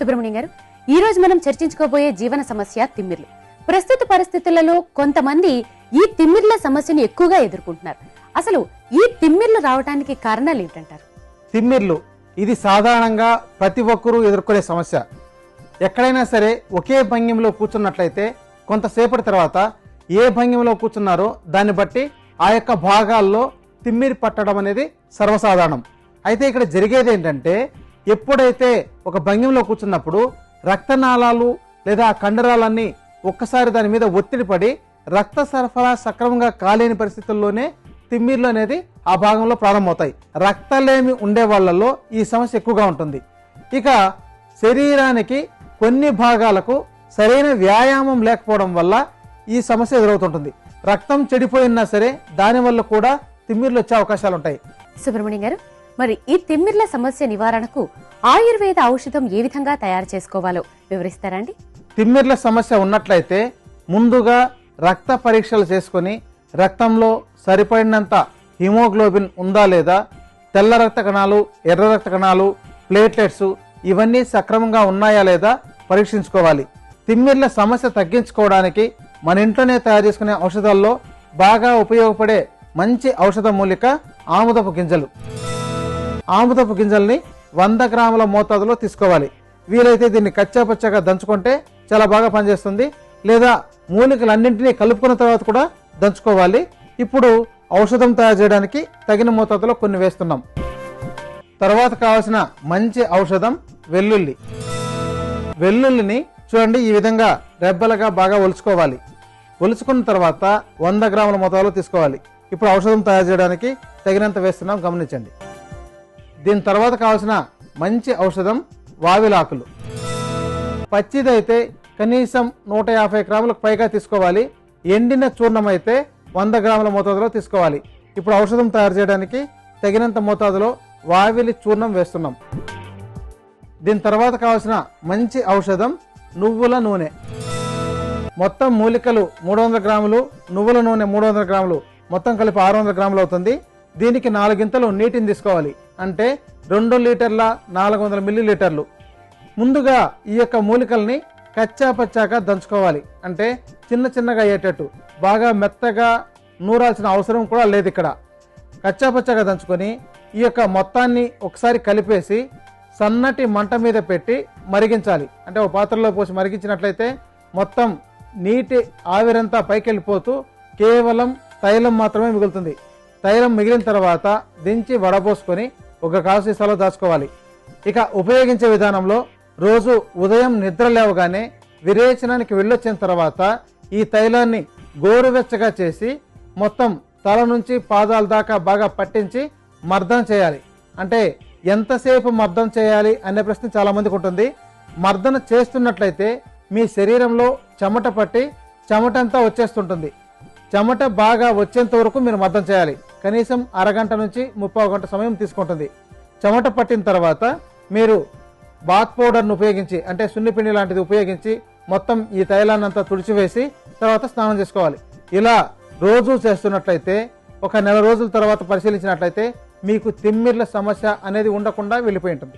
సుబ్రహ్మణ్యం గారు, ఈ రోజు మనం చర్చించుకోబోయే జీవన సమస్య తిమ్మిర్లు. ప్రస్తుత పరిస్థితులలో కొంతమంది ఈ తిమ్మిర్ల సమస్యను ఎక్కువగా ఎదుర్కొంటున్నారు. అసలు ఈ తిమ్మిర్లు రావడానికి కారణాలు ఏంటంటారు? తిమ్మిర్లు ఇది సాధారణంగా ప్రతి ఒక్కరూ ఎదుర్కొనే సమస్య. ఎక్కడైనా సరే ఒకే భంగిమలో కూర్చున్నట్లయితే కొంతసేపటి తర్వాత ఏ భంగిమలో కూర్చున్నారో దాన్ని బట్టి ఆ యొక్క భాగాల్లో తిమ్మిరి పట్టడం అనేది సర్వసాధారణం. అయితే ఇక్కడ జరిగేది ఏంటంటే, ఎప్పుడైతే ఒక భంగిమలో కూర్చున్నప్పుడు రక్తనాళాలు లేదా కండరాలన్నీ ఒక్కసారి దాని మీద ఒత్తిడి పడి రక్త సరఫరా సక్రమంగా కాలేని పరిస్థితుల్లోనే తిమ్మిర్లు అనేది ఆ భాగంలో ప్రారంభమవుతాయి. రక్తలేమి ఉండే వాళ్ళలో ఈ సమస్య ఎక్కువగా ఉంటుంది. ఇక శరీరానికి కొన్ని భాగాలకు సరైన వ్యాయామం లేకపోవడం వల్ల ఈ సమస్య ఎదురవుతుంటుంది. రక్తం చెడిపోయినా సరే దానివల్ల కూడా తిమ్మిర్లు వచ్చే అవకాశాలు ఉంటాయి. సుబ్రహ్మణ్యం గారు, మరి ఈ తిమ్మిర్ల సమస్య నివారణకు ఆయుర్వేద ఔషధం ఏ విధంగా తయారు చేసుకోవాలో వివరిస్తారా అండి? తిమ్మిర్ల సమస్య ఉన్నట్లయితే ముందుగా రక్త పరీక్షలు చేసుకొని రక్తంలో సరిపడినంత హిమోగ్లోబిన్ ఉందా లేదా, తెల్ల రక్త కణాలు, ఎర్ర రక్త కణాలు, ప్లేట్లెట్స్ ఇవన్నీ సక్రమంగా ఉన్నాయా లేదా పరీక్షించుకోవాలి. తిమ్మిర్ల సమస్య తగ్గించుకోవడానికి మన ఇంట్లోనే తయారు చేసుకునే ఔషధాల్లో బాగా ఉపయోగపడే మంచి ఔషధ మూలిక ఆముదపు గింజలు. ఆముదపు గింజల్ని 100 గ్రాముల మోతాదులో తీసుకోవాలి. వీలైతే దీన్ని కచ్చాపచ్చగా దంచుకుంటే చాలా బాగా పనిచేస్తుంది, లేదా మూలికలన్నింటినీ కలుపుకున్న తర్వాత కూడా దంచుకోవాలి. ఇప్పుడు ఔషధం తయారు చేయడానికి తగిన మోతాదులో కొన్ని వేస్తున్నాం. తర్వాత కావాల్సిన మంచి ఔషధం వెల్లుల్లి. వెల్లుల్లిని చూడండి, ఈ విధంగా రెబ్బలుగా బాగా ఒలుచుకోవాలి. ఒలుచుకున్న తర్వాత 100 గ్రాముల మోతాదులో తీసుకోవాలి. ఇప్పుడు ఔషధం తయారు చేయడానికి తగినంత వేస్తున్నాం, గమనించండి. దీని తర్వాత కావాల్సిన మంచి ఔషధం వావిలాకులు. పచ్చిదైతే కనీసం 150 గ్రాములకు పైగా తీసుకోవాలి. ఎండిన చూర్ణం అయితే 100 గ్రాముల మోతాదులో తీసుకోవాలి. ఇప్పుడు ఔషధం తయారు చేయడానికి తగినంత మోతాదులో వావిలి చూర్ణం వేస్తున్నాం. దీని తర్వాత కావాల్సిన మంచి ఔషధం నువ్వుల నూనె. మొత్తం మూలికలు 300 గ్రాములు, నువ్వుల నూనె 300 గ్రాములు, మొత్తం కలిపి 600 గ్రాములు అవుతుంది. దీనికి 4 గింతలు నీటిని తీసుకోవాలి, అంటే 2 లీటర్ల 400 మిల్లీలీటర్లు. ముందుగా ఈ యొక్క మూలికల్ని కచ్చా పచ్చాగా దంచుకోవాలి, అంటే చిన్న చిన్నగా అయ్యేటట్టు. బాగా మెత్తగా నూరాల్సిన అవసరం కూడా లేదు. ఇక్కడ కచ్చా పచ్చాగా దంచుకొని ఈ యొక్క మొత్తాన్ని ఒకసారి కలిపేసి సన్నటి మంట మీద పెట్టి మరిగించాలి. అంటే ఒక పాత్రలో పోసి మరిగించినట్లయితే మొత్తం నీటి ఆవిరంతా పైకి వెళ్ళిపోతూ కేవలం తైలం మాత్రమే మిగులుతుంది. తైలం మిగిలిన తర్వాత దించి వడపోసుకొని ఒక కాసు సీసాలో దాచుకోవాలి. ఇక ఉపయోగించే విధానంలో రోజు ఉదయం నిద్ర లేవగానే విరేచనానికి వెళ్ళొచ్చిన తర్వాత ఈ తైలాన్ని గోరువెచ్చగా చేసి మొత్తం తల నుంచి పాదాల దాకా బాగా పట్టించి మర్దన చేయాలి. అంటే ఎంతసేపు మర్దన చేయాలి అనే ప్రశ్న చాలా మందికి ఉంటుంది. మర్దన చేస్తున్నట్లయితే మీ శరీరంలో చెమట పట్టి చెమటంతా వచ్చేస్తుంటుంది. చెమట బాగా వచ్చేంత వరకు మీరు మర్దన చేయాలి. కనీసం అరగంట నుంచి 30 గంట సమయం తీసుకుంటుంది. చెమట పట్టిన తర్వాత మీరు బాత్ పౌడర్ను ఉపయోగించి, అంటే సున్నిపిండి లాంటిది ఉపయోగించి మొత్తం ఈ తైలాన్ని అంతా తుడిచివేసి తర్వాత స్నానం చేసుకోవాలి. ఇలా రోజు చేస్తున్నట్లయితే ఒక నెల రోజుల తర్వాత పరిశీలించినట్లయితే మీకు తిమ్మిర్ల సమస్య అనేది ఉండకుండా వెళ్ళిపోయి ఉంటుంది.